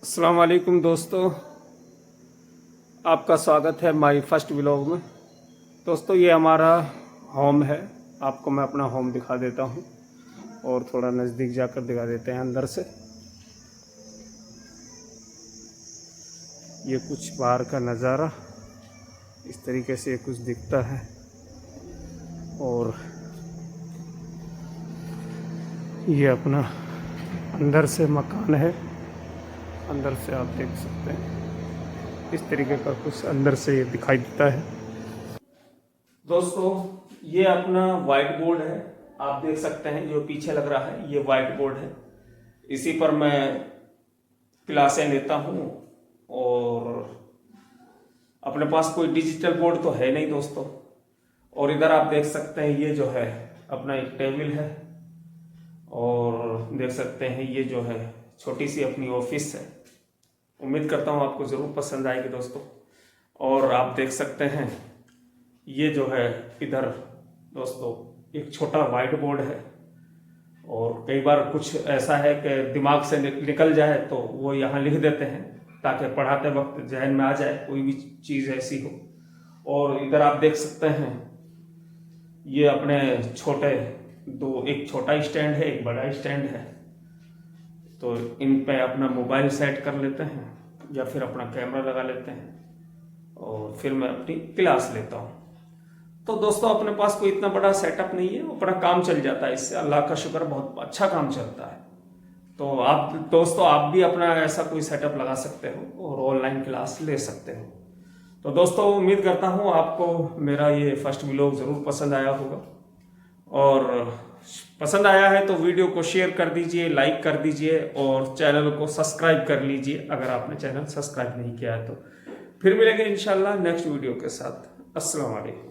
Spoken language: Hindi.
अस्सलाम वालेकुम दोस्तों, आपका स्वागत है माय फर्स्ट व्लॉग में। दोस्तों ये हमारा होम है। आपको मैं अपना होम दिखा देता हूँ और थोड़ा नज़दीक जाकर दिखा देते हैं अंदर से। ये कुछ बाहर का नज़ारा इस तरीके से कुछ दिखता है और ये अपना अंदर से मकान है। अंदर से आप देख सकते हैं इस तरीके का कुछ अंदर से ये दिखाई देता है। दोस्तों ये अपना वाइट बोर्ड है, आप देख सकते हैं जो पीछे लग रहा है ये वाइट बोर्ड है। इसी पर मैं क्लासें लेता हूँ और अपने पास कोई डिजिटल बोर्ड तो है नहीं दोस्तों। और इधर आप देख सकते हैं ये जो है अपना एक टेबल है और देख सकते हैं ये जो है छोटी सी अपनी ऑफिस है। उम्मीद करता हूँ आपको ज़रूर पसंद आएगी दोस्तों। और आप देख सकते हैं ये जो है इधर दोस्तों एक छोटा वाइट बोर्ड है और कई बार कुछ ऐसा है कि दिमाग से निकल जाए तो वो यहाँ लिख देते हैं ताकि पढ़ाते वक्त जहन में आ जाए कोई भी चीज़ ऐसी हो। और इधर आप देख सकते हैं ये अपने छोटे एक छोटा स्टैंड है, एक बड़ा स्टैंड है, तो इन पे अपना मोबाइल सेट कर लेते हैं या फिर अपना कैमरा लगा लेते हैं और फिर मैं अपनी क्लास लेता हूँ। तो दोस्तों अपने पास कोई इतना बड़ा सेटअप नहीं है, अपना काम चल जाता है इससे, अल्लाह का शुक्र बहुत अच्छा काम चलता है। तो आप दोस्तों आप भी अपना ऐसा कोई सेटअप लगा सकते हो और ऑनलाइन क्लास ले सकते हो। तो दोस्तों उम्मीद करता हूँ आपको मेरा ये फर्स्ट व्लॉग ज़रूर पसंद आया होगा और पसंद आया है तो वीडियो को शेयर कर दीजिए, लाइक कर दीजिए और चैनल को सब्सक्राइब कर लीजिए अगर आपने चैनल सब्सक्राइब नहीं किया है तो। फिर मिलेंगे इंशाल्लाह नेक्स्ट वीडियो के साथ। अस्सलाम वालेकुम।